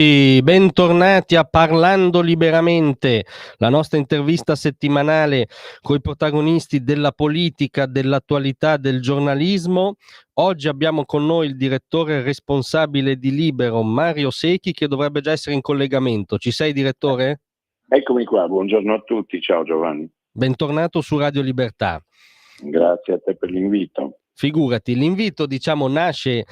Bentornati a Parlando Liberamente, la nostra intervista settimanale con i protagonisti della politica, dell'attualità, del giornalismo. Oggi abbiamo con noi il direttore responsabile di Libero, Mario Secchi, che dovrebbe già essere in collegamento. Ci sei, direttore? Eccomi qua, buongiorno a tutti, ciao Giovanni. Bentornato su Radio Libertà. Grazie a te per l'invito. Figurati, l'invito nasce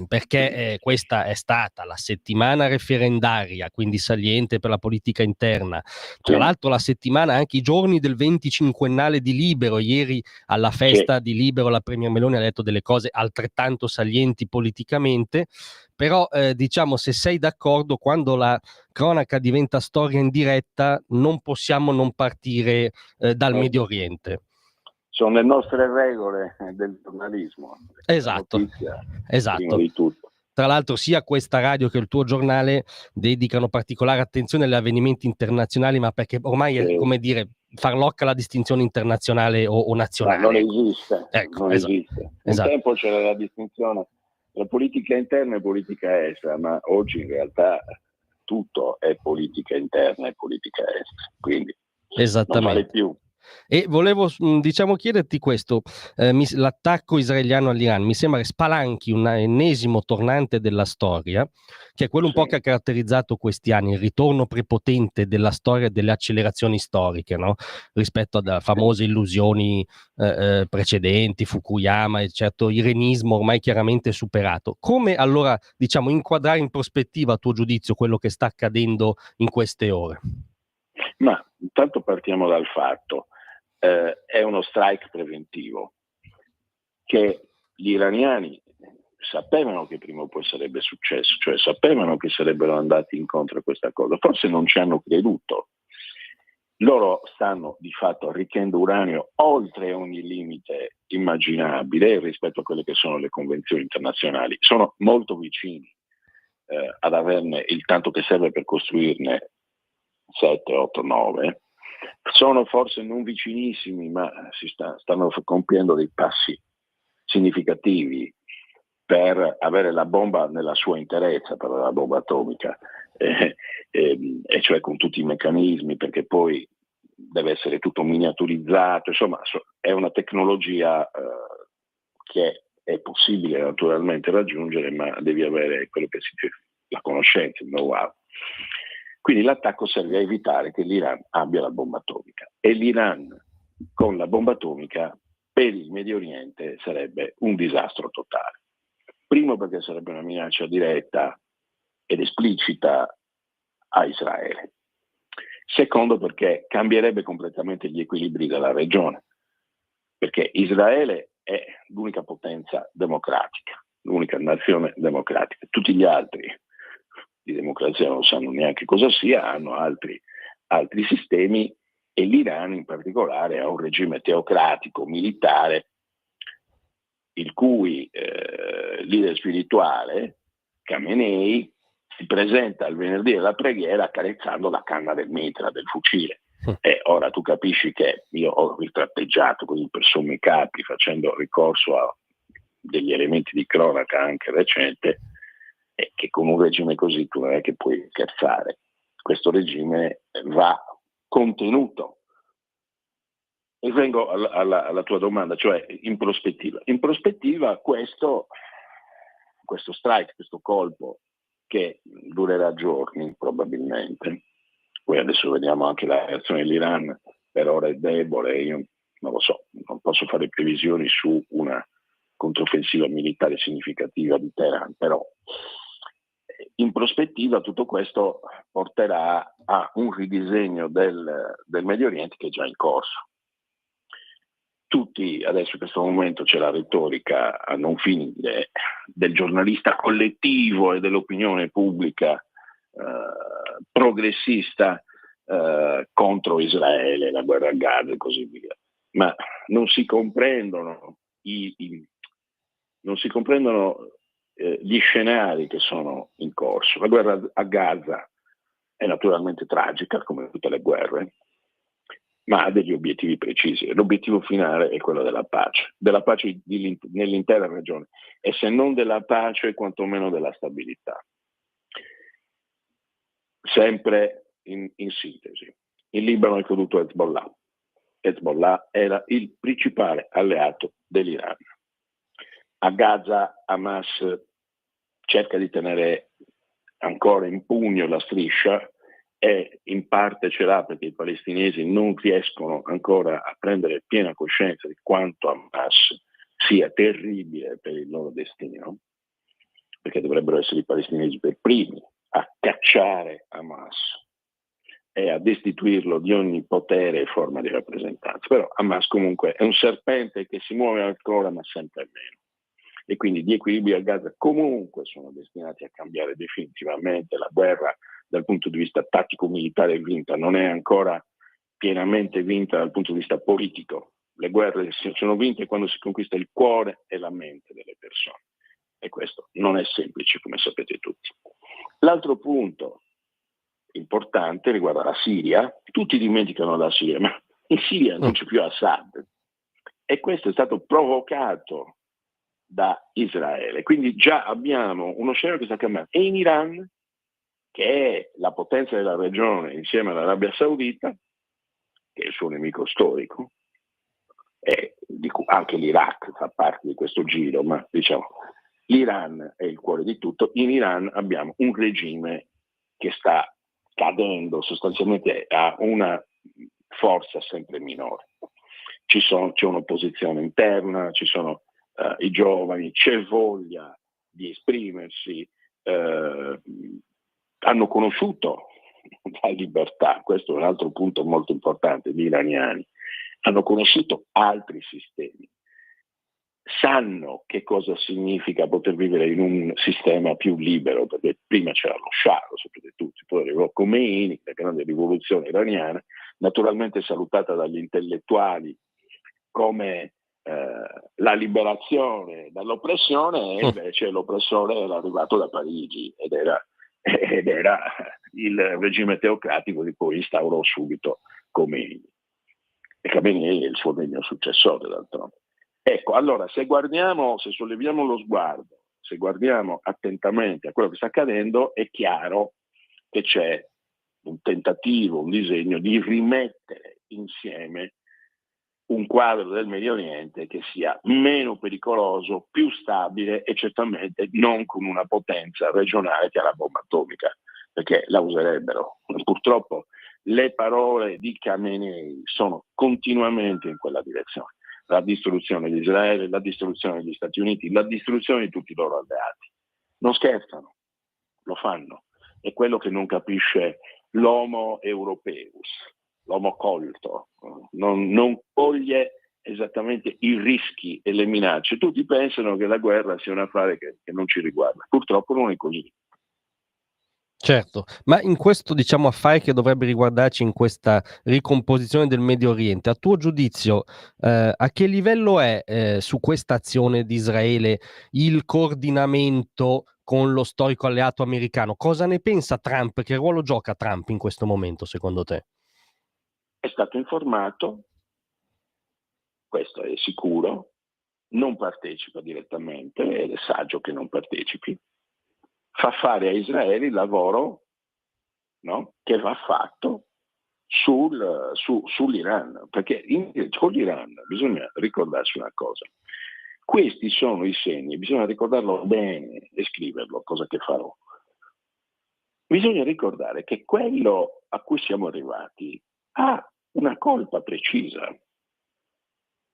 perché questa è stata la settimana referendaria, quindi saliente per la politica interna. Tra l'altro la settimana, anche i giorni del 25ennale di Libero. Ieri alla festa di Libero la Premier Meloni ha detto delle cose altrettanto salienti politicamente, però se sei d'accordo, quando la cronaca diventa storia in diretta non possiamo non partire dal Medio Oriente. Sono le nostre regole del giornalismo. Esatto. Prima di tutto. Tra l'altro sia questa radio che il tuo giornale dedicano particolare attenzione agli avvenimenti internazionali, ma perché ormai è come dire farlocca la distinzione internazionale o nazionale. No, non esiste, ecco, non esiste. Un tempo c'era la distinzione tra politica interna e politica estera, ma oggi in realtà tutto è politica interna e politica estera, quindi non vale più. E volevo chiederti questo, l'attacco israeliano all'Iran mi sembra che spalanchi un ennesimo tornante della storia, che è quello un po' che ha caratterizzato questi anni, il ritorno prepotente della storia delle accelerazioni storiche, no? Rispetto a famose illusioni precedenti, Fukuyama e certo irenismo ormai chiaramente superato. Come allora inquadrare in prospettiva, a tuo giudizio, quello che sta accadendo in queste ore? Ma intanto partiamo dal fatto è uno strike preventivo che gli iraniani sapevano che prima o poi sarebbe successo, cioè sapevano che sarebbero andati incontro a questa cosa, forse non ci hanno creduto. Loro stanno di fatto arricchendo uranio oltre ogni limite immaginabile rispetto a quelle che sono le convenzioni internazionali, sono molto vicini ad averne il tanto che serve per costruirne 7, 8, 9. Sono forse non vicinissimi, ma stanno compiendo dei passi significativi per avere la bomba nella sua interezza, per la bomba atomica, e cioè con tutti i meccanismi, perché poi deve essere tutto miniaturizzato, insomma è una tecnologia che è possibile naturalmente raggiungere, ma devi avere quello che si chiama la conoscenza, il know-how. Quindi l'attacco serve a evitare che l'Iran abbia la bomba atomica, e l'Iran con la bomba atomica per il Medio Oriente sarebbe un disastro totale. Primo, perché sarebbe una minaccia diretta ed esplicita a Israele. Secondo, perché cambierebbe completamente gli equilibri della regione, perché Israele è l'unica potenza democratica, l'unica nazione democratica. Tutti gli altri di democrazia non sanno neanche cosa sia, hanno altri sistemi, e l'Iran in particolare ha un regime teocratico militare il cui leader spirituale, Khamenei, si presenta il venerdì alla preghiera accarezzando la canna del mitra, del fucile. E ora tu capisci che io ho ritratteggiato così per sommi capi, facendo ricorso a degli elementi di cronaca anche recente, che con un regime così tu non è che puoi scherzare. Questo regime va contenuto. E vengo alla tua domanda, cioè in prospettiva. In prospettiva questo strike, questo colpo, che durerà giorni probabilmente. Poi adesso vediamo anche la reazione dell'Iran, per ora è debole, io non lo so, non posso fare previsioni su una controffensiva militare significativa di Teheran, però in prospettiva tutto questo porterà a un ridisegno del Medio Oriente che è già in corso. Tutti adesso in questo momento c'è la retorica a non finire del giornalista collettivo e dell'opinione pubblica progressista contro Israele, la guerra a Gaza e così via, ma non si comprendono gli scenari che sono in corso. La guerra a Gaza è naturalmente tragica, come tutte le guerre, ma ha degli obiettivi precisi. L'obiettivo finale è quello della pace nell'intera regione, e se non della pace, quantomeno della stabilità. Sempre in sintesi, in Libano è caduto Hezbollah. Hezbollah era il principale alleato dell'Iran. A Gaza Hamas cerca di tenere ancora in pugno la striscia, e in parte ce l'ha perché i palestinesi non riescono ancora a prendere piena coscienza di quanto Hamas sia terribile per il loro destino, perché dovrebbero essere i palestinesi per primi a cacciare Hamas e a destituirlo di ogni potere e forma di rappresentanza. Però Hamas comunque è un serpente che si muove ancora, ma sempre meno. E quindi gli equilibri a Gaza comunque sono destinati a cambiare definitivamente. La guerra dal punto di vista tattico-militare è vinta, non è ancora pienamente vinta dal punto di vista politico. Le guerre sono vinte quando si conquista il cuore e la mente delle persone, e questo non è semplice, come sapete tutti. L'altro punto importante riguarda la Siria. Tutti dimenticano la Siria, ma in Siria non c'è più Assad, e questo è stato provocato da Israele. Quindi già abbiamo uno scenario che sta cambiando. E in Iran, che è la potenza della regione insieme all'Arabia Saudita, che è il suo nemico storico, e anche l'Iraq fa parte di questo giro, ma diciamo l'Iran è il cuore di tutto. In Iran abbiamo un regime che sta cadendo sostanzialmente a una forza sempre minore. C'è un'opposizione interna, ci sono i giovani, c'è voglia di esprimersi, hanno conosciuto la libertà, questo è un altro punto molto importante. Gli iraniani hanno conosciuto altri sistemi, sanno che cosa significa poter vivere in un sistema più libero, perché prima c'era lo Shah, lo sapete tutti, poi arrivò Khomeini, la grande rivoluzione iraniana, naturalmente salutata dagli intellettuali come la liberazione dall'oppressione, e invece l'oppressore era arrivato da Parigi ed era il regime teocratico di cui instaurò subito Khomeini, e Khomeini è il suo degno successore d'altronde. Ecco, allora se solleviamo lo sguardo, se guardiamo attentamente a quello che sta accadendo, è chiaro che c'è un tentativo, un disegno di rimettere insieme un quadro del Medio Oriente che sia meno pericoloso, più stabile, e certamente non con una potenza regionale che ha la bomba atomica, perché la userebbero. Purtroppo le parole di Khamenei sono continuamente in quella direzione: la distruzione di Israele, la distruzione degli Stati Uniti, la distruzione di tutti i loro alleati. Non scherzano, lo fanno. È quello che non capisce l'homo europeus, l'uomo colto, non coglie esattamente i rischi e le minacce. Tutti pensano che la guerra sia un affare che non ci riguarda. Purtroppo non è così. Certo, ma in questo, diciamo, affare che dovrebbe riguardarci in questa ricomposizione del Medio Oriente, a tuo giudizio, a che livello è su questa azione di Israele il coordinamento con lo storico alleato americano? Cosa ne pensa Trump? Che ruolo gioca Trump in questo momento, secondo te? È stato informato, questo è sicuro, non partecipa direttamente, ed è saggio che non partecipi, fa fare a Israele il lavoro, no, che va fatto sull'Iran, perché con l'Iran bisogna ricordarsi una cosa: questi sono i segni, bisogna ricordarlo bene e scriverlo, cosa che farò. Bisogna ricordare che quello a cui siamo arrivati ha una colpa precisa.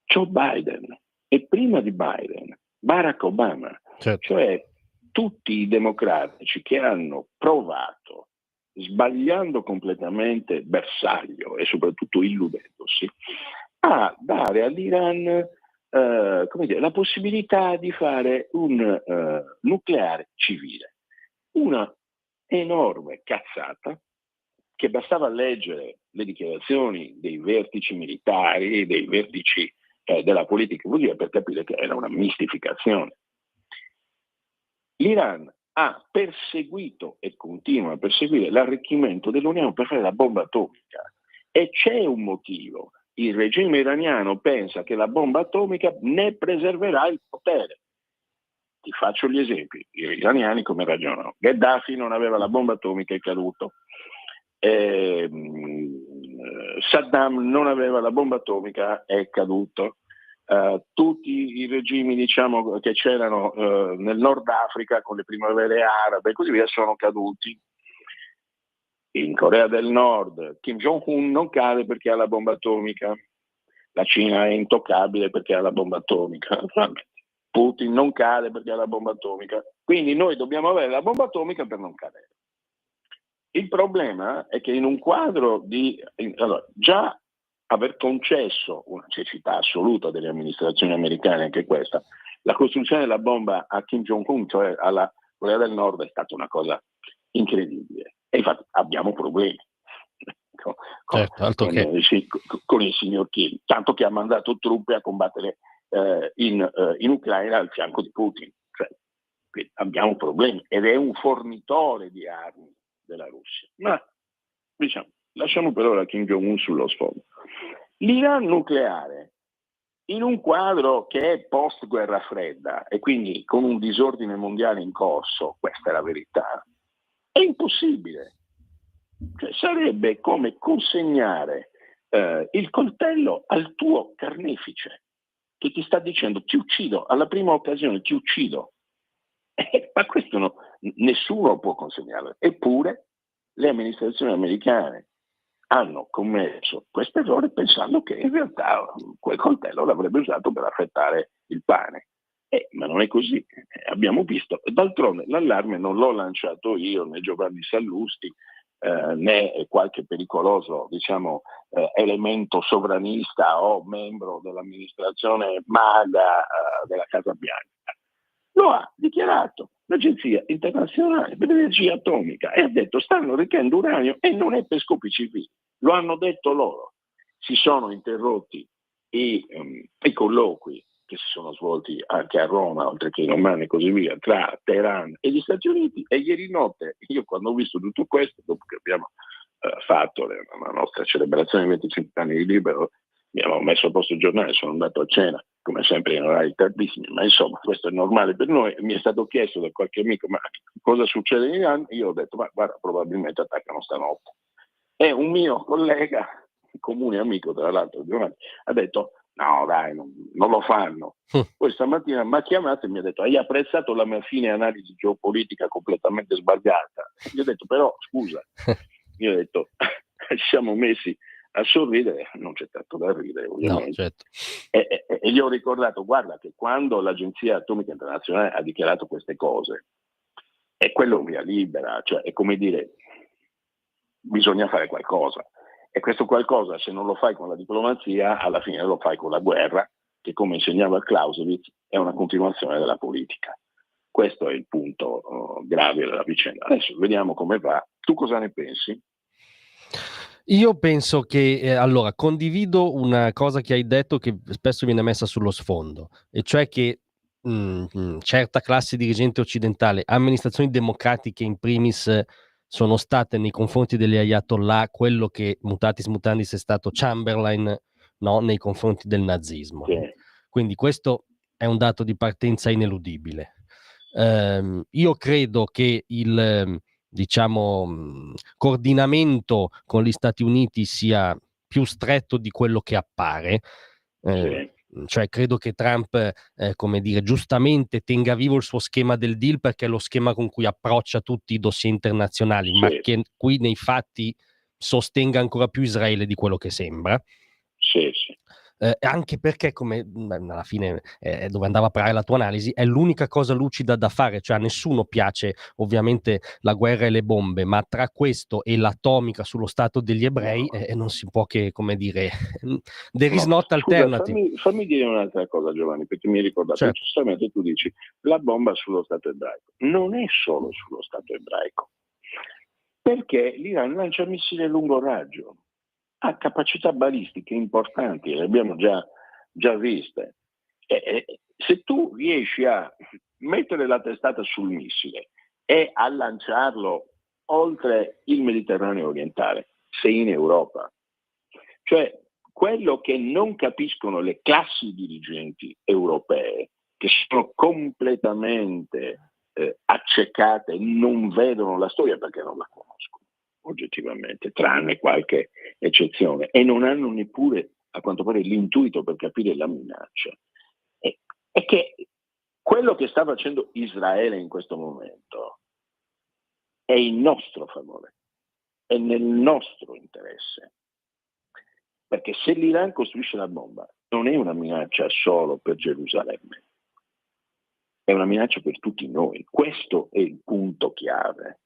Joe Biden, e prima di Biden Barack Obama, Certo. cioè tutti i democratici che hanno provato, sbagliando completamente bersaglio e soprattutto illudendosi, a dare all'Iran la possibilità di fare un nucleare civile. Una enorme cazzata, che bastava leggere le dichiarazioni dei vertici militari, dei vertici della politica così, per capire che era una mistificazione. L'Iran ha perseguito e continua a perseguire l'arricchimento dell'Unione per fare la bomba atomica. E c'è un motivo. Il regime iraniano pensa che la bomba atomica ne preserverà il potere. Ti faccio gli esempi. Gli iraniani come ragionano? Gheddafi non aveva la bomba atomica, è caduto. Saddam non aveva la bomba atomica, è caduto. Tutti i regimi, diciamo, che c'erano nel Nord Africa con le primavere arabe e così via sono caduti. In Corea del Nord Kim Jong-un non cade perché ha la bomba atomica, la Cina è intoccabile perché ha la bomba atomica, Putin non cade perché ha la bomba atomica, quindi noi dobbiamo avere la bomba atomica per non cadere. Il problema è che in un quadro di... Allora, già aver concesso una cecità assoluta delle amministrazioni americane, anche questa, la costruzione della bomba a Kim Jong-un, cioè alla Corea del Nord, è stata una cosa incredibile. E infatti abbiamo problemi con il signor Kim, tanto che ha mandato truppe a combattere in Ucraina al fianco di Putin. Cioè, abbiamo problemi ed è un fornitore di armi della Russia. Ma diciamo, lasciamo per ora Kim Jong-un sullo sfondo. L'Iran nucleare, in un quadro che è post guerra fredda e quindi con un disordine mondiale in corso, questa è la verità, è impossibile. Cioè, sarebbe come consegnare il coltello al tuo carnefice che ti sta dicendo ti uccido, alla prima occasione ti uccido. Ma questo nessuno può consegnarlo. Eppure le amministrazioni americane hanno commesso questo errore pensando che in realtà quel coltello l'avrebbe usato per affettare il pane. Ma non è così, abbiamo visto. D'altronde l'allarme non l'ho lanciato io, né Giovanni Sallusti, né qualche pericoloso, diciamo, elemento sovranista o membro dell'amministrazione maga della Casa Bianca. Lo ha dichiarato l'Agenzia Internazionale per l'Energia Atomica e ha detto stanno arricchendo uranio e non è per scopi civili. Lo hanno detto loro. Si sono interrotti i colloqui che si sono svolti anche a Roma, oltre che in Oman e così via, tra Teheran e gli Stati Uniti, e ieri notte, io quando ho visto tutto questo, dopo che abbiamo fatto la nostra celebrazione di 25 anni di libero, mi avevo messo a posto il giornale, sono andato a cena, come sempre in orari tardissimi, ma insomma questo è normale per noi. Mi è stato chiesto da qualche amico, ma cosa succede in Iran? Io ho detto, ma guarda, probabilmente attaccano stanotte. E un mio collega, comune amico tra l'altro, ha detto, no dai, non lo fanno. Poi stamattina mi ha chiamato e mi ha detto, hai apprezzato la mia fine analisi geopolitica completamente sbagliata? Gli ho detto, però scusa, io ho detto, ci siamo messi a sorridere, non c'è tanto da ridere ovviamente. No, certo. E gli ho ricordato, guarda che quando l'Agenzia Atomica Internazionale ha dichiarato queste cose, è quello via libera, cioè è come dire, bisogna fare qualcosa. E questo qualcosa, se non lo fai con la diplomazia, alla fine lo fai con la guerra, che come insegnava Clausewitz è una continuazione della politica. Questo è il punto grave della vicenda. Adesso vediamo come va. Tu cosa ne pensi? Io penso che, allora, condivido una cosa che hai detto che spesso viene messa sullo sfondo, e cioè che certa classe dirigente occidentale, amministrazioni democratiche in primis, sono state nei confronti degli ayatollah quello che mutatis mutandis è stato Chamberlain, no, nei confronti del nazismo. Sì. Quindi questo è un dato di partenza ineludibile. Io credo che il coordinamento con gli Stati Uniti sia più stretto di quello che appare. Sì. Cioè credo che Trump, come dire, giustamente tenga vivo il suo schema del deal, perché è lo schema con cui approccia tutti i dossier internazionali, Sì. ma che qui nei fatti sostenga ancora più Israele di quello che sembra. Sì, sì. Anche perché, come alla fine dove andava a parare la tua analisi, è l'unica cosa lucida da fare, cioè a nessuno piace ovviamente la guerra e le bombe, ma tra questo e l'atomica sullo stato degli ebrei non si può che, come dire, there is not alternative. Scusa, fammi dire un'altra cosa, Giovanni, perché mi hai ricordato, certo. Giustamente tu dici la bomba sullo stato ebraico. Non è solo sullo stato ebraico, perché l'Iran lancia missili a lungo raggio, ha capacità balistiche importanti, le abbiamo già viste. Se tu riesci a mettere la testata sul missile e a lanciarlo oltre il Mediterraneo orientale, sei in Europa. Cioè, quello che non capiscono le classi dirigenti europee, che sono completamente accecate, non vedono la storia perché non la conoscono oggettivamente, tranne qualche eccezione, e non hanno neppure, a quanto pare, l'intuito per capire la minaccia. È che quello che sta facendo Israele in questo momento è in nostro favore, è nel nostro interesse. Perché se l'Iran costruisce la bomba, non è una minaccia solo per Gerusalemme, è una minaccia per tutti noi. Questo è il punto chiave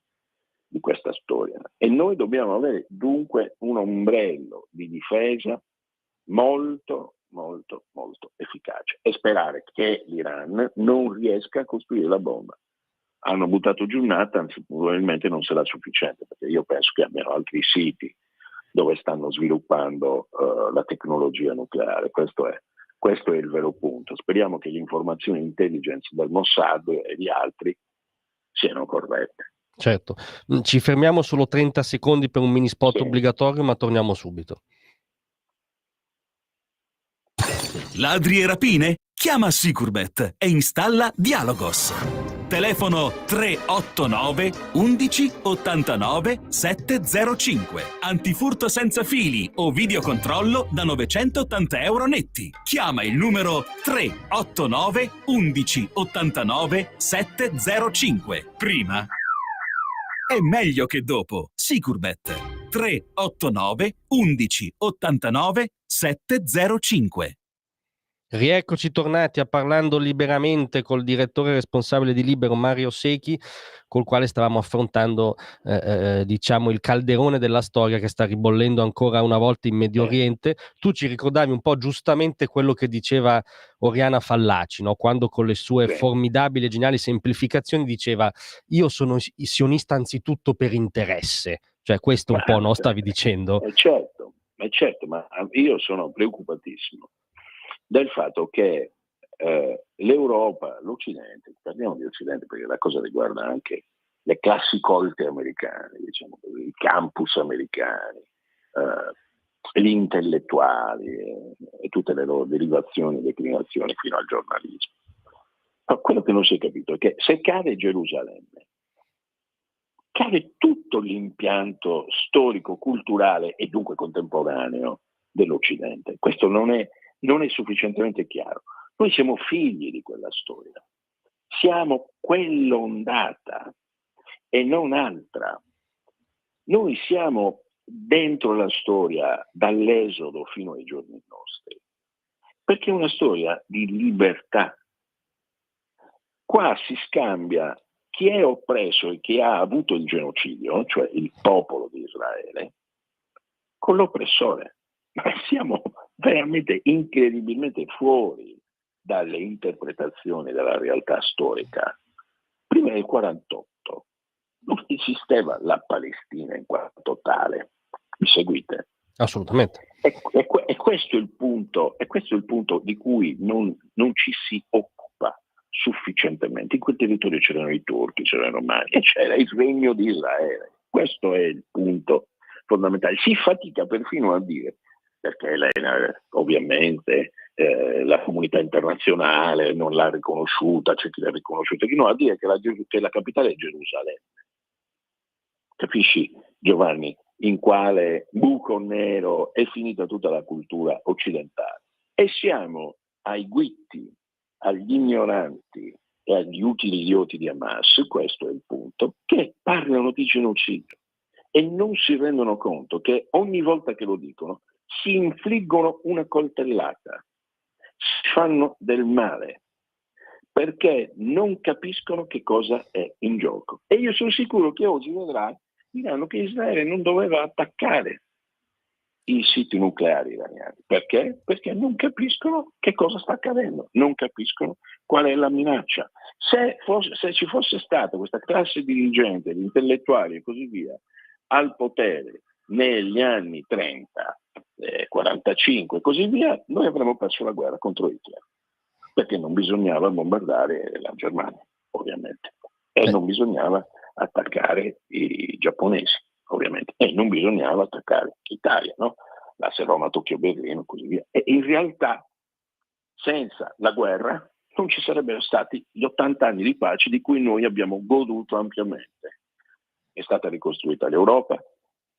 di questa storia. E noi dobbiamo avere dunque un ombrello di difesa molto, molto, molto efficace e sperare che l'Iran non riesca a costruire la bomba. Hanno buttato giù Natanz, probabilmente non sarà sufficiente, perché io penso che abbiano altri siti dove stanno sviluppando la tecnologia nucleare. Questo è il vero punto. Speriamo che le informazioni intelligence del Mossad e di altri siano corrette. Certo. Ci fermiamo solo 30 secondi per un mini spot obbligatorio, ma torniamo subito. Ladri e rapine? Chiama Securbet e installa Dialogos. Telefono 389 11 89 705. Antifurto senza fili o videocontrollo da 980 euro netti. Chiama il numero 389 11 89 705. Prima è meglio che dopo. Securbet 389 11 89 705. Rieccoci tornati a Parlando Liberamente col direttore responsabile di Libero Mario Secchi, col quale stavamo affrontando diciamo il calderone della storia che sta ribollendo ancora una volta in Medio Oriente. Tu ci ricordavi un po' giustamente quello che diceva Oriana Fallaci, no? Quando con le sue formidabili e geniali semplificazioni diceva: io sono sionista anzitutto per interesse, cioè questo un po', no? Stavi dicendo. Certo, ma io sono preoccupatissimo del fatto che l'Europa, l'Occidente, parliamo di Occidente perché la cosa riguarda anche le classi colte americane, diciamo così, i campus americani, gli intellettuali e tutte le loro derivazioni e declinazioni fino al giornalismo. Ma quello che non si è capito è che se cade Gerusalemme, cade tutto l'impianto storico, culturale e dunque contemporaneo dell'Occidente. Questo non è sufficientemente chiaro. Noi siamo figli di quella storia, siamo quell'ondata e non altra. Noi siamo dentro la storia dall'Esodo fino ai giorni nostri, perché è una storia di libertà. Qua si scambia chi è oppresso e chi ha avuto il genocidio, cioè il popolo di Israele, con l'oppressore. Ma siamo veramente incredibilmente fuori dalle interpretazioni della realtà storica. Prima del 48 non esisteva la Palestina in quanto tale. Mi seguite? Assolutamente. E questo è il punto di cui non ci si occupa sufficientemente. In quel territorio c'erano i turchi, c'erano i romani e c'era il regno di Israele. Questo è il punto fondamentale. Si fatica perfino a dire, perché ovviamente la comunità internazionale non l'ha riconosciuta, c'è chi l'ha riconosciuta, chi no, a dire che la capitale è Gerusalemme. Capisci, Giovanni, in quale buco nero è finita tutta la cultura occidentale? E siamo ai guitti, agli ignoranti e agli utili idioti di Hamas, questo è il punto, che parlano di genocidio e non si rendono conto che ogni volta che lo dicono si infliggono una coltellata, si fanno del male, perché non capiscono che cosa è in gioco. E io sono sicuro che oggi diranno che Israele non doveva attaccare i siti nucleari iraniani. Perché? Perché non capiscono che cosa sta accadendo, non capiscono qual è la minaccia. Se ci fosse stata questa classe dirigente, di intellettuali e così via, al potere negli anni 30, 45 e così via, noi avremmo perso la guerra contro Hitler, perché non bisognava bombardare la Germania, ovviamente, e non bisognava attaccare i giapponesi, ovviamente, e non bisognava attaccare l'Italia, no? l'asse Roma-Tokyo-Berlino e così via. E in realtà senza la guerra non ci sarebbero stati gli 80 anni di pace di cui noi abbiamo goduto ampiamente. È stata ricostruita l'Europa,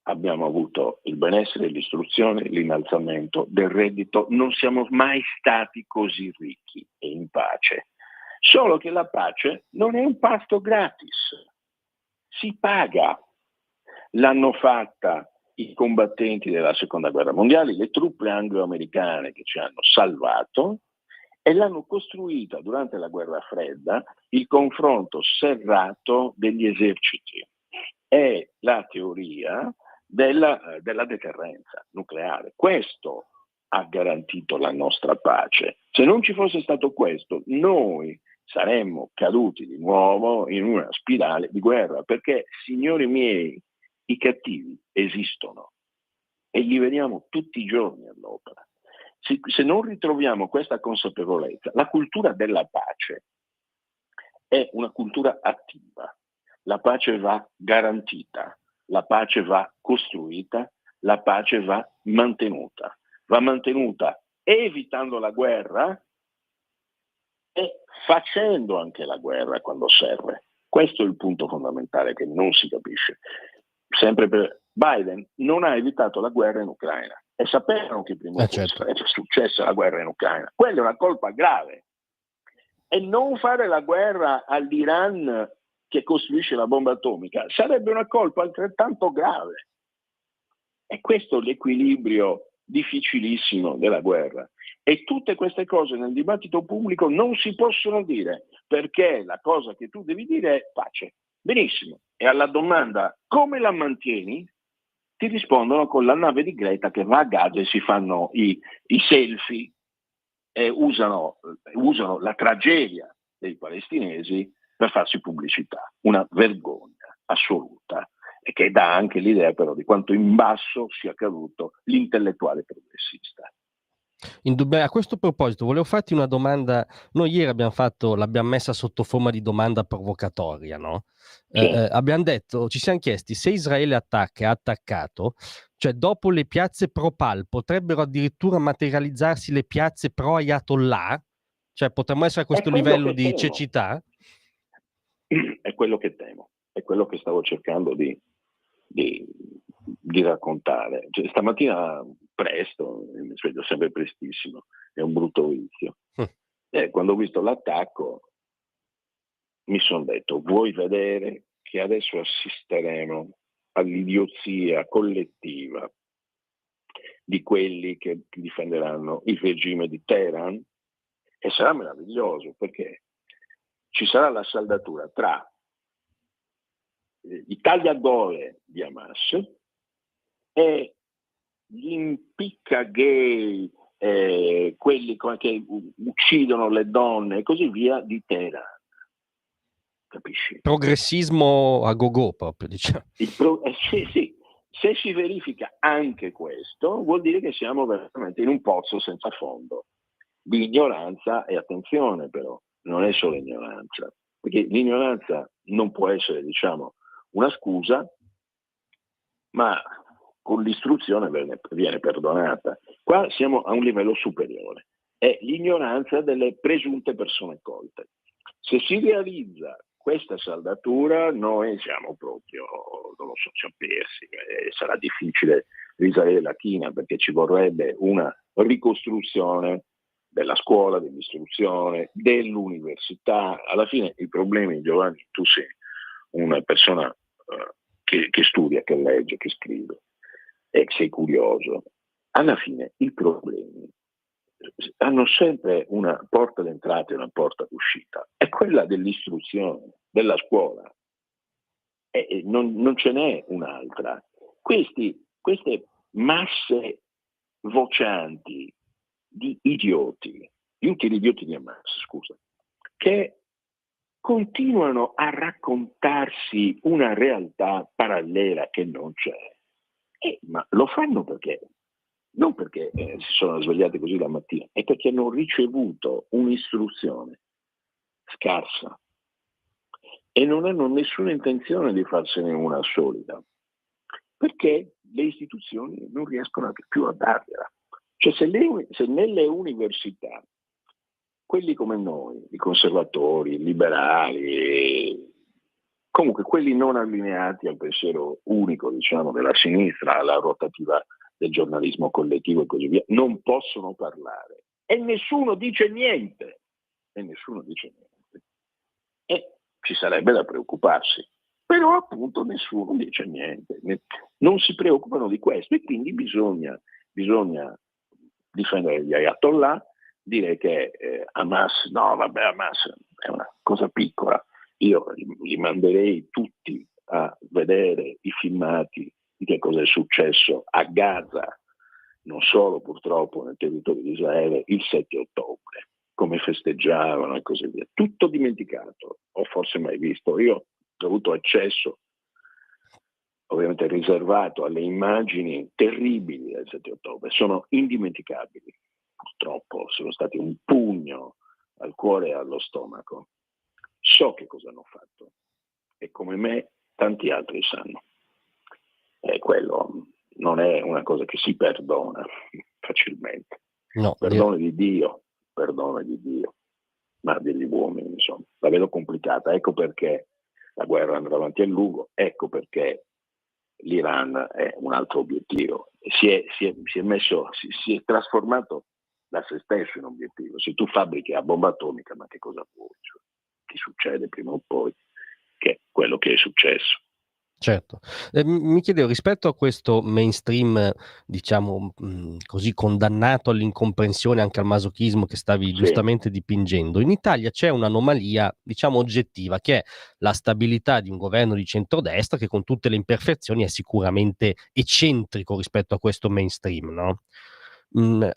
abbiamo avuto il benessere, l'istruzione, l'innalzamento del reddito, non siamo mai stati così ricchi e in pace. Solo che la pace non è un pasto gratis, si paga. L'hanno fatta i combattenti della seconda guerra mondiale, le truppe anglo-americane che ci hanno salvato, e l'hanno costruita durante la guerra fredda il confronto serrato degli eserciti. È la teoria della deterrenza nucleare. Questo ha garantito la nostra pace. Se non ci fosse stato questo, noi saremmo caduti di nuovo in una spirale di guerra, perché, signori miei, i cattivi esistono e li vediamo tutti i giorni all'opera. Se non ritroviamo questa consapevolezza, la cultura della pace è una cultura attiva. La pace va garantita, la pace va costruita, la pace va mantenuta. Va mantenuta evitando la guerra e facendo anche la guerra quando serve. Questo è il punto fondamentale che non si capisce. Sempre per Biden non ha evitato la guerra in Ucraina e sapevano che prima o poi sarebbe successa la guerra in Ucraina. Quella è una colpa grave. E non fare la guerra all'Iran che costruisce la bomba atomica sarebbe una colpa altrettanto grave. E questo è l'equilibrio difficilissimo della guerra. E tutte queste cose nel dibattito pubblico non si possono dire, perché la cosa che tu devi dire è pace. Benissimo. E alla domanda come la mantieni, ti rispondono con la nave di Greta che va a Gaza e si fanno i selfie e usano la tragedia dei palestinesi per farsi pubblicità. Una vergogna assoluta, e che dà anche l'idea però di quanto in basso sia caduto l'intellettuale progressista. A questo proposito volevo farti una domanda. Noi ieri l'abbiamo messa sotto forma di domanda provocatoria, no? Sì. Abbiamo detto, ci siamo chiesti se Israele ha attaccato, cioè dopo le piazze pro-Pal potrebbero addirittura materializzarsi le piazze pro-Ayatollah, cioè potremmo essere a questo livello di cecità? È quello che temo, è quello che stavo cercando di raccontare. Cioè, stamattina presto, mi sveglio sempre prestissimo, è un brutto vizio. Quando ho visto l'attacco mi sono detto, vuoi vedere che adesso assisteremo all'idiozia collettiva di quelli che difenderanno il regime di Teheran? E sarà meraviglioso, perché ci sarà la saldatura tra i tagliagole di Hamas e gli impicca gay, quelli che uccidono le donne e così via di Teheran. Capisci? Progressismo a go-go proprio, diciamo. Sì. Se si verifica anche questo, vuol dire che siamo veramente in un pozzo senza fondo di ignoranza. E attenzione però, non è solo ignoranza, perché l'ignoranza non può essere, diciamo, una scusa, ma con l'istruzione viene perdonata. Qua siamo a un livello superiore, è l'ignoranza delle presunte persone colte. Se si realizza questa saldatura, noi siamo proprio, non lo so, siamo persi. Sarà difficile risalire la china, perché ci vorrebbe una ricostruzione della scuola, dell'istruzione, dell'università. Alla fine i problemi, Giovanni, tu sei una persona che studia, che legge, che scrive e sei curioso. Alla fine i problemi hanno sempre una porta d'entrata e una porta d'uscita, è quella dell'istruzione, della scuola, e non ce n'è un'altra. Queste masse vocianti di idioti, più che gli idioti di Hamas, scusa, che continuano a raccontarsi una realtà parallela che non c'è, ma lo fanno perché? Non perché si sono svegliati così la mattina, è perché hanno ricevuto un'istruzione scarsa e non hanno nessuna intenzione di farsene una solida, perché le istituzioni non riescono più a dargliela. Cioè se nelle università quelli come noi, i conservatori, i liberali, comunque quelli non allineati al pensiero unico, diciamo, della sinistra, alla rotativa del giornalismo collettivo e così via, non possono parlare e nessuno dice niente. E ci sarebbe da preoccuparsi. Però appunto nessuno dice niente, non si preoccupano di questo e quindi bisogna difendere gli ayatollah, dire che Hamas è una cosa piccola, io li manderei tutti a vedere i filmati di che cosa è successo a Gaza, non solo purtroppo nel territorio di Israele, il 7 ottobre, come festeggiavano e così via. Tutto dimenticato, o forse mai visto. Io ho avuto accesso, ovviamente riservato, alle immagini terribili del 7 ottobre, sono indimenticabili. Purtroppo sono stati un pugno al cuore e allo stomaco. So che cosa hanno fatto e come me tanti altri sanno. E quello non è una cosa che si perdona facilmente. No, Perdono di Dio, ma degli uomini, insomma, la vedo complicata. Ecco perché la guerra andrà avanti a lungo, ecco perché l'Iran è un altro obiettivo. Si è trasformato da se stesso in obiettivo. Se tu fabbrichi a bomba atomica, ma che cosa vuoi? Cioè, ti succede prima o poi che è quello che è successo. Certo. Mi chiedevo, rispetto a questo mainstream, diciamo, così condannato all'incomprensione, anche al masochismo che stavi Sì. giustamente dipingendo, in Italia c'è un'anomalia, diciamo, oggettiva, che è la stabilità di un governo di centrodestra che con tutte le imperfezioni è sicuramente eccentrico rispetto a questo mainstream, no?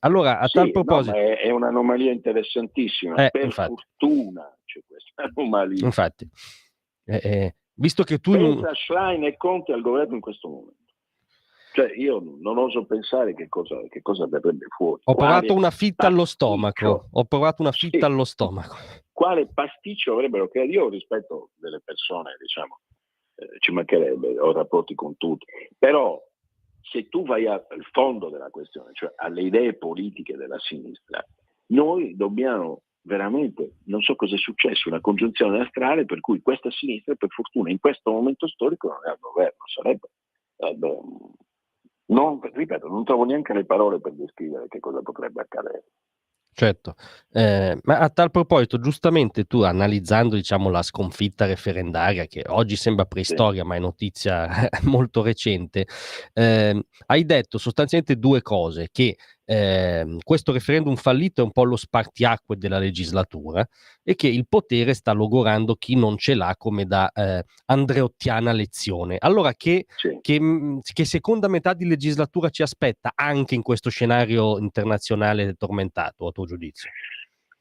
Allora, a tal proposito... No, ma è un'anomalia interessantissima. Per infatti. fortuna c'è questa anomalia. Infatti. Visto che tu... Pensa Schlein e Conte al governo in questo momento. Cioè io non oso pensare che cosa verrebbe fuori. Ho provato una fitta allo stomaco. Quale pasticcio avrebbero creato? Io rispetto delle persone, diciamo, ci mancherebbe, ho rapporti con tutti, però se tu vai al fondo della questione, cioè alle idee politiche della sinistra, noi dobbiamo veramente, non so cosa è successo, una congiunzione astrale per cui questa sinistra, per fortuna, in questo momento storico non è al governo, non trovo neanche le parole per descrivere che cosa potrebbe accadere. Certo, ma a tal proposito, giustamente tu analizzando, diciamo, la sconfitta referendaria, che oggi sembra preistoria, ma è notizia molto recente, hai detto sostanzialmente due cose: che questo referendum fallito è un po' lo spartiacque della legislatura e che il potere sta logorando chi non ce l'ha come da andreottiana lezione. Allora, che seconda metà di legislatura ci aspetta anche in questo scenario internazionale tormentato, a tuo giudizio?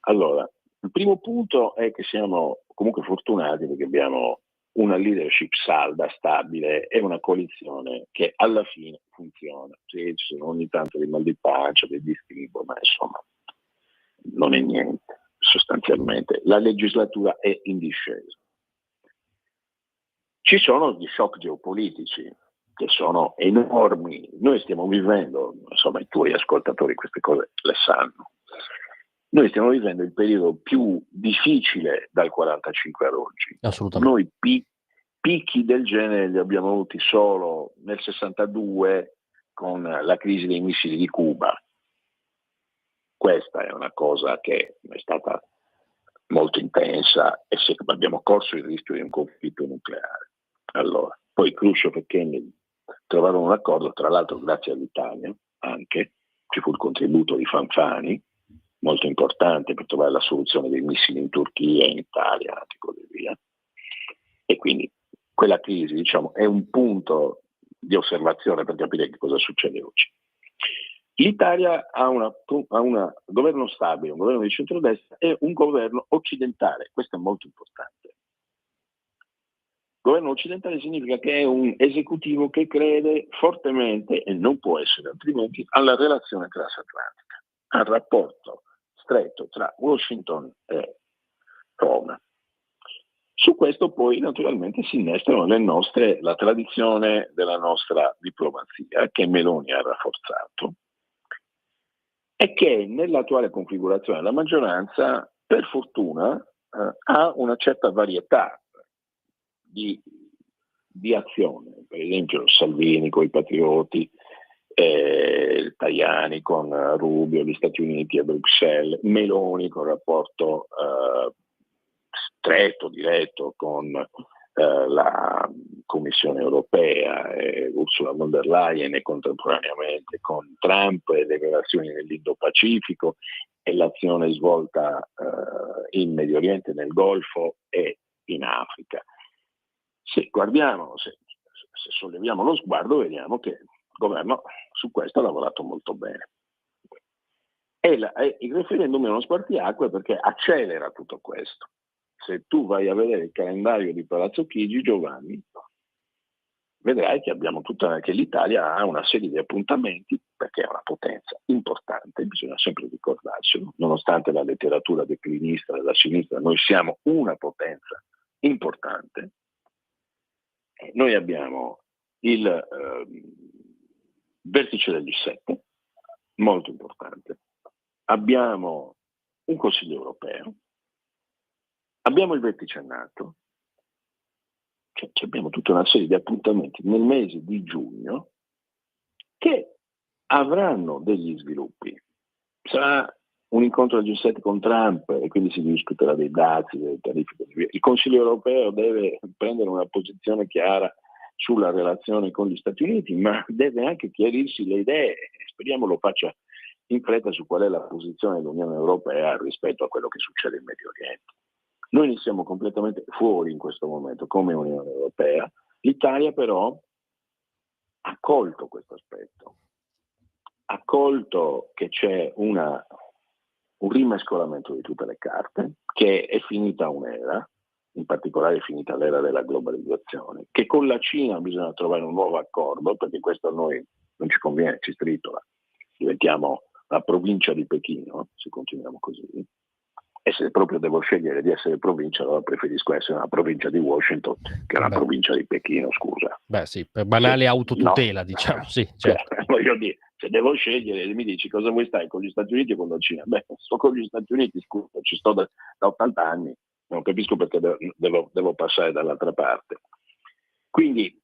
Allora, il primo punto è che siamo comunque fortunati perché abbiamo una leadership salda, stabile e una coalizione che alla fine funziona. Sì, ci sono ogni tanto dei mal di pancia, dei distinguo, ma insomma non è niente, sostanzialmente. La legislatura è in discesa. Ci sono gli shock geopolitici che sono enormi. Noi stiamo vivendo, insomma i tuoi ascoltatori queste cose le sanno, noi stiamo vivendo il periodo più difficile dal 45 ad oggi. Assolutamente. Noi picchi del genere li abbiamo avuti solo nel 62 con la crisi dei missili di Cuba. Questa è una cosa che è stata molto intensa e abbiamo corso il rischio di un conflitto nucleare. Allora, poi Khrushchev e Kennedy trovarono un accordo, tra l'altro grazie all'Italia anche, ci fu il contributo di Fanfani, molto importante per trovare la soluzione dei missili in Turchia, in Italia e così via. E quindi quella crisi, diciamo, è un punto di osservazione per capire che cosa succede oggi. L'Italia ha un governo stabile, un governo di centrodestra e un governo occidentale. Questo è molto importante. Governo occidentale significa che è un esecutivo che crede fortemente, e non può essere altrimenti, alla relazione transatlantica, al rapporto stretto tra Washington e Roma. Su questo poi naturalmente si innestano la tradizione della nostra diplomazia, che Meloni ha rafforzato, e che nell'attuale configurazione della maggioranza, per fortuna, ha una certa varietà di azione. Per esempio Salvini con i patrioti, Tajani con Rubio, gli Stati Uniti e Bruxelles, Meloni con rapporto stretto, diretto con la Commissione europea, Ursula von der Leyen, e contemporaneamente con Trump e le relazioni nell'Indo-Pacifico e l'azione svolta in Medio Oriente, nel Golfo e in Africa. Se guardiamo, se solleviamo lo sguardo, vediamo che il governo su questo ha lavorato molto bene. E il referendum è uno spartiacque perché accelera tutto questo. Se tu vai a vedere il calendario di Palazzo Chigi, Giovanni, vedrai che l'Italia ha una serie di appuntamenti, perché è una potenza importante, bisogna sempre ricordarselo, nonostante la letteratura declinista della sinistra, noi siamo una potenza importante. Noi abbiamo il vertice del G7, molto importante, abbiamo un Consiglio europeo, abbiamo il vertice NATO, cioè abbiamo tutta una serie di appuntamenti nel mese di giugno che avranno degli sviluppi. Sarà un incontro del G7 con Trump e quindi si discuterà dei dazi, delle tariffe. Il Consiglio europeo deve prendere una posizione chiara sulla relazione con gli Stati Uniti, ma deve anche chiarirsi le idee, speriamo lo faccia in fretta, su qual è la posizione dell'Unione Europea rispetto a quello che succede in Medio Oriente. Noi ne siamo completamente fuori in questo momento come Unione Europea. L'Italia però ha colto questo aspetto, ha colto che c'è un rimescolamento di tutte le carte, che è finita un'era, in particolare è finita l'era della globalizzazione, che con la Cina bisogna trovare un nuovo accordo, perché questo a noi non ci conviene, ci stritola, diventiamo la provincia di Pechino se continuiamo così. E se proprio devo scegliere di essere provincia, allora preferisco essere una provincia di Washington che una provincia di Pechino, scusa. Beh sì, per banale autotutela, no, diciamo, sì, certo. Voglio dire, se devo scegliere, mi dici cosa vuoi stare, con gli Stati Uniti o con la Cina? Beh, sto con gli Stati Uniti, scusa, ci sto da 80 anni, non capisco perché devo passare dall'altra parte. Quindi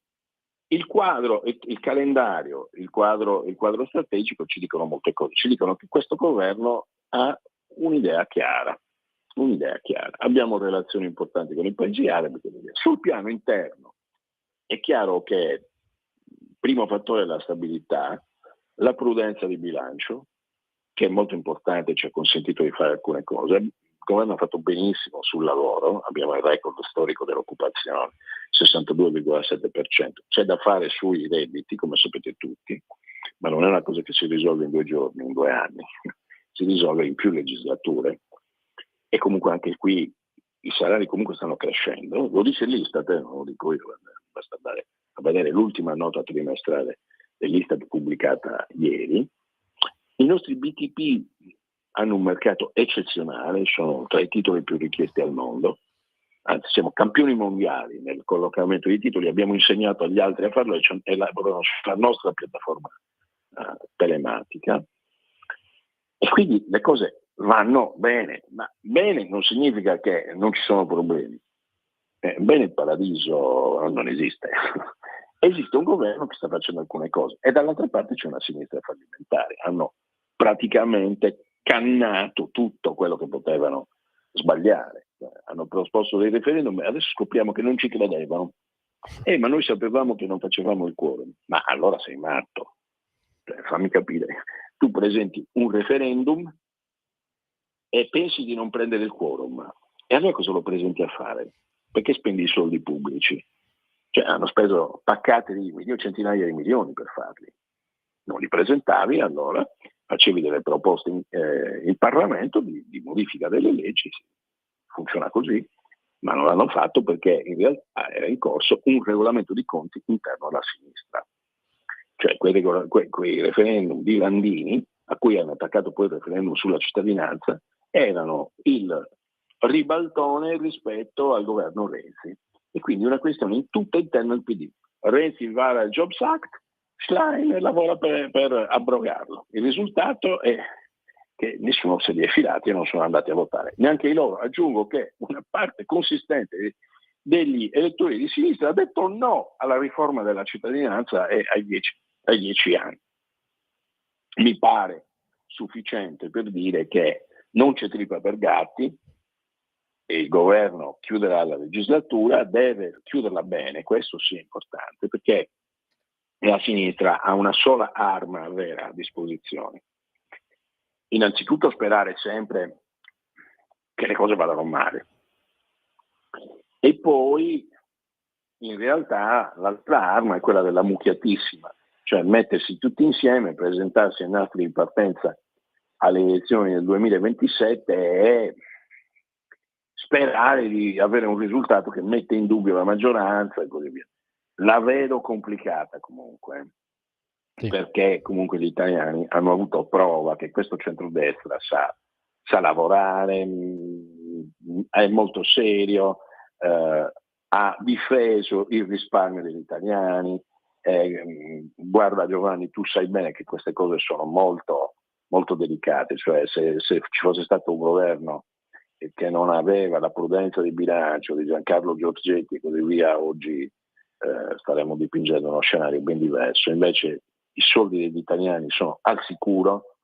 il quadro, il calendario, il quadro strategico ci dicono molte cose, ci dicono che questo governo ha un'idea chiara. Abbiamo relazioni importanti con i paesi arabi. Sul piano interno è chiaro che il primo fattore è la stabilità, la prudenza di bilancio, che è molto importante, ci ha consentito di fare alcune cose. Il governo ha fatto benissimo sul lavoro, abbiamo il record storico dell'occupazione, 62,7%. C'è da fare sui redditi, come sapete tutti, ma non è una cosa che si risolve in 2 giorni, in 2 anni, si risolve in più legislature. E comunque anche qui i salari comunque stanno crescendo, lo dice l'Istat, non lo dico io, basta andare a vedere l'ultima nota trimestrale dell'Istat pubblicata ieri. I nostri BTP hanno un mercato eccezionale, sono tra i titoli più richiesti al mondo, anzi siamo campioni mondiali nel collocamento di titoli, abbiamo insegnato agli altri a farlo e elaborano sulla nostra piattaforma telematica, e quindi le cose vanno bene, ma bene non significa che non ci sono problemi. Bene, il paradiso non esiste. Esiste un governo che sta facendo alcune cose e dall'altra parte c'è una sinistra fallimentare. Hanno praticamente cannato tutto quello che potevano sbagliare. Hanno proposto dei referendum e adesso scopriamo che non ci credevano. Ma noi sapevamo che non facevamo il quorum. Ma allora sei matto. Fammi capire. Tu presenti un referendum e pensi di non prendere il quorum, e allora cosa lo presenti a fare? Perché spendi i soldi pubblici? Cioè hanno speso paccate di centinaia di milioni per farli, non li presentavi, allora facevi delle proposte in Parlamento di modifica delle leggi, funziona così, ma non l'hanno fatto perché in realtà era in corso un regolamento di conti interno alla sinistra, cioè quei referendum di Landini, a cui hanno attaccato poi il referendum sulla cittadinanza, erano il ribaltone rispetto al governo Renzi. E quindi una questione in tutta interna al PD. Renzi vara il Jobs Act, Schlein lavora per abrogarlo. Il risultato è che nessuno se li è filati e non sono andati a votare. Neanche loro. Aggiungo che una parte consistente degli elettori di sinistra ha detto no alla riforma della cittadinanza e ai 10 anni. Mi pare sufficiente per dire che non c'è trippa per gatti e il governo chiuderà la legislatura, deve chiuderla bene, questo sì è importante, perché la sinistra ha una sola arma vera a disposizione. Innanzitutto sperare sempre che le cose vadano male e poi in realtà l'altra arma è quella della mucchiatissima, cioè mettersi tutti insieme, presentarsi ai nastri di partenza alle elezioni del 2027 e sperare di avere un risultato che mette in dubbio la maggioranza e così via. La vedo complicata comunque, sì, perché comunque gli italiani hanno avuto prova che questo centrodestra sa lavorare, è molto serio, ha difeso il risparmio degli italiani. Guarda Giovanni, tu sai bene che queste cose sono molto, molto delicate, cioè se ci fosse stato un governo che non aveva la prudenza di bilancio di Giancarlo Giorgetti e così via, oggi staremmo dipingendo uno scenario ben diverso. Invece i soldi degli italiani sono al sicuro,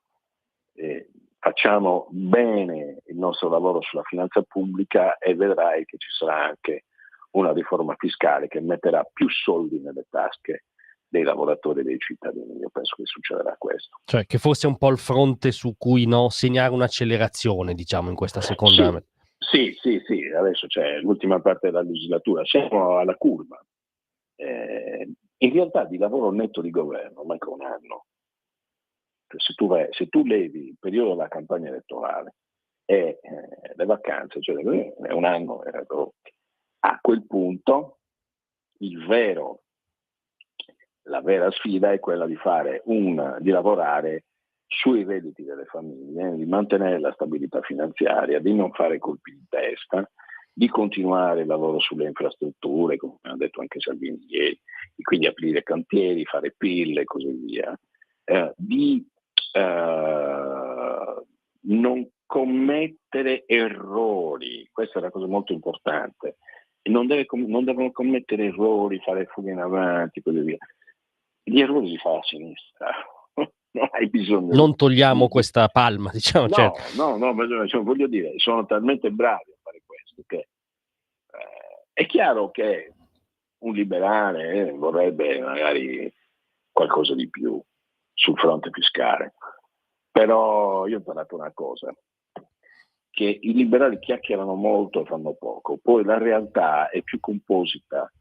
facciamo bene il nostro lavoro sulla finanza pubblica e vedrai che ci sarà anche una riforma fiscale che metterà più soldi nelle tasche dei lavoratori e dei cittadini. Io penso che succederà questo. Cioè che fosse un po' il fronte su cui segnare un'accelerazione, diciamo, in questa seconda... Sì, adesso c'è l'ultima parte della legislatura, siamo alla curva. In realtà di lavoro netto di governo manca un anno. Se tu levi il periodo della campagna elettorale e le vacanze, cioè è un anno, a quel punto la vera sfida è quella di di lavorare sui redditi delle famiglie, di mantenere la stabilità finanziaria, di non fare colpi di testa, di continuare il lavoro sulle infrastrutture, come ha detto anche Salvini ieri, di quindi aprire cantieri, fare PIL e così via, di non commettere errori, questa è una cosa molto importante, non devono commettere errori, fare fughe in avanti e così via. Gli errori li fa la sinistra. Non hai bisogno. Non togliamo questa palma, diciamo. No, certo. No, voglio dire, sono talmente bravi a fare questo che è chiaro che un liberale vorrebbe magari qualcosa di più sul fronte fiscale, però io ho imparato una cosa, che i liberali chiacchierano molto e fanno poco, poi la realtà è più composita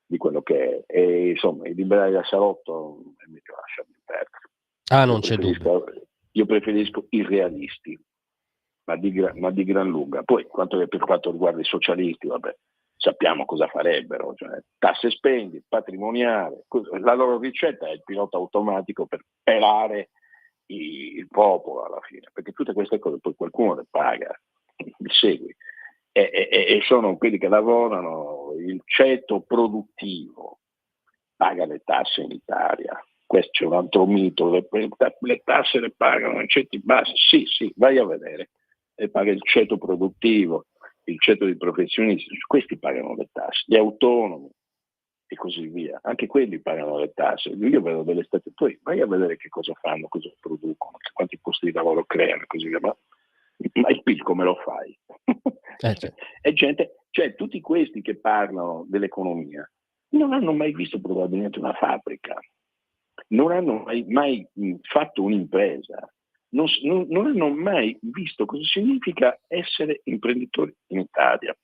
di quello che è, e insomma i liberali da salotto è meglio lasciarli perdere. Non c'è dubbio. Io preferisco i realisti, ma di gran lunga. Poi per quanto riguarda i socialisti, vabbè, sappiamo cosa farebbero, cioè tasse spendi, patrimoniale, la loro ricetta è il pilota automatico per pelare il popolo alla fine, perché tutte queste cose poi qualcuno le paga, li segui, e sono quelli che lavorano, il ceto produttivo paga le tasse in Italia. Questo c'è un altro mito, le tasse le pagano in ceti bassi, sì, vai a vedere, e paga il ceto produttivo, il ceto di professionisti, questi pagano le tasse, gli autonomi e così via, anche quelli pagano le tasse. Io vedo delle poi vai a vedere che cosa fanno, cosa producono, quanti posti di lavoro creano e così via, ma il PIL come lo fai? E gente, cioè tutti questi che parlano dell'economia non hanno mai visto probabilmente una fabbrica, non hanno mai fatto un'impresa, non hanno mai visto cosa significa essere imprenditori in Italia,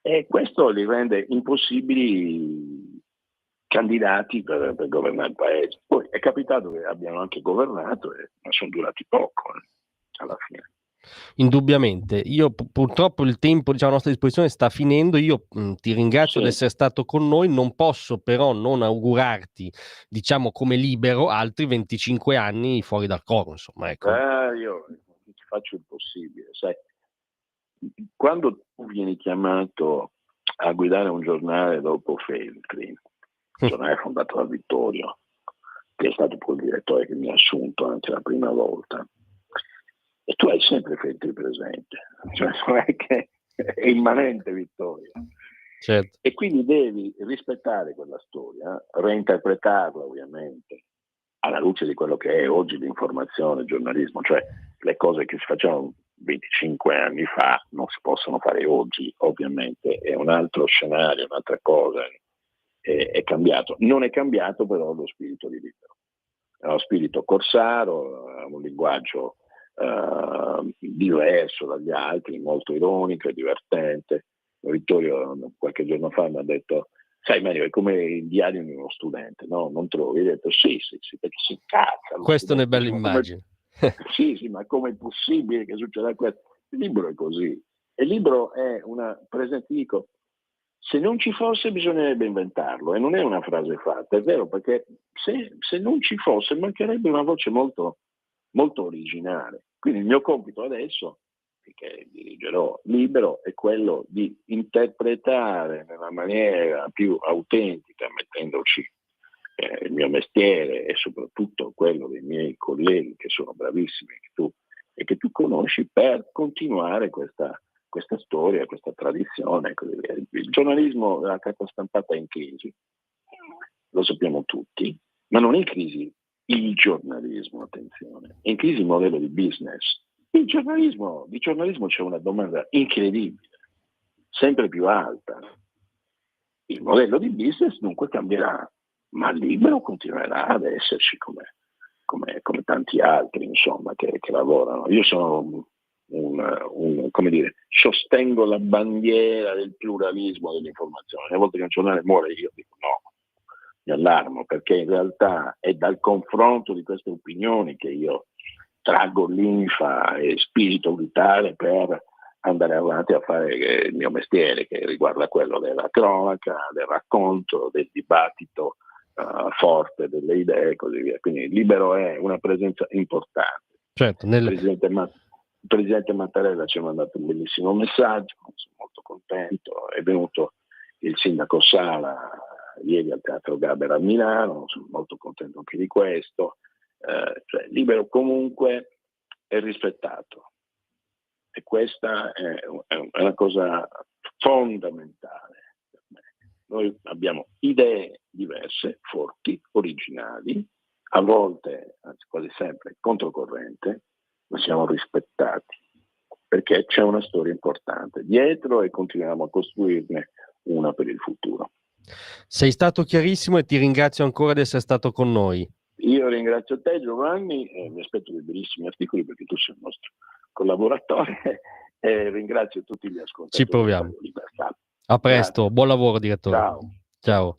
e questo li rende impossibili candidati per governare il paese. Poi è capitato che abbiano anche governato, ma sono durati poco alla fine. Indubbiamente. Io purtroppo il tempo a nostra disposizione sta finendo. Io ti ringrazio di essere stato con noi, non posso però non augurarti, diciamo, come libero altri 25 anni fuori dal coro, insomma, ecco. Io faccio il possibile, sai, quando tu vieni chiamato a guidare un giornale dopo Feltri, un giornale fondato da Vittorio, che è stato poi il direttore che mi ha assunto anche la prima volta, e tu hai sempre Feltri presente, cioè non è che è immanente Vittorio. Certo. E quindi devi rispettare quella storia, reinterpretarla ovviamente alla luce di quello che è oggi l'informazione, il giornalismo, cioè le cose che si facevano 25 anni fa non si possono fare oggi, ovviamente è un altro scenario, un'altra cosa, è cambiato. Non è cambiato però lo spirito di Libero, è uno spirito corsaro, un linguaggio diverso dagli altri, molto ironico e divertente. Vittorio qualche giorno fa mi ha detto: sai Mario, è come il diario di uno studente, no? Non trovi? Io ho detto sì, perché si incazza. Questa è una bella immagine. Sì, ma come è possibile che succeda questo? Il libro è così. E il libro è una presenza, dico, se non ci fosse bisognerebbe inventarlo, e non è una frase fatta, è vero, perché se non ci fosse mancherebbe una voce molto, molto originale. Quindi il mio compito adesso, che dirigerò Libero, è quello di interpretare nella maniera più autentica, mettendoci il mio mestiere e soprattutto quello dei miei colleghi che sono bravissimi e che tu conosci, per continuare questa storia, questa tradizione. Così via. Il giornalismo della carta stampata è in crisi, lo sappiamo tutti, ma non è in crisi il giornalismo, attenzione, è in crisi il modello di business. Di giornalismo c'è una domanda incredibile, sempre più alta. Il modello di business dunque cambierà, ma il libero continuerà ad esserci come tanti altri, insomma, che lavorano. Io sono come dire, sostengo la bandiera del pluralismo dell'informazione. Una volta che un giornale muore io dico no, mi allarmo, perché in realtà è dal confronto di queste opinioni che io traggo linfa e spirito vitale per andare avanti a fare il mio mestiere, che riguarda quello della cronaca, del racconto, del dibattito forte, delle idee e così via. Quindi Libero è una presenza importante. Certo, Il Presidente Mattarella ci ha mandato un bellissimo messaggio, sono molto contento, è venuto il Sindaco Sala ieri al Teatro Gaber a Milano, sono molto contento anche di questo. Cioè, Libero comunque è rispettato, e questa è una cosa fondamentale per me. Noi abbiamo idee diverse, forti, originali, a volte, anzi quasi sempre, controcorrente, ma siamo rispettati perché c'è una storia importante dietro e continuiamo a costruirne una per il futuro. Sei stato chiarissimo e ti ringrazio ancora di essere stato con noi. Io ringrazio te, Giovanni, e mi aspetto dei bellissimi articoli perché tu sei il nostro collaboratore, e ringrazio tutti gli ascoltatori. Ci proviamo. A presto, buon lavoro direttore. Ciao. Ciao.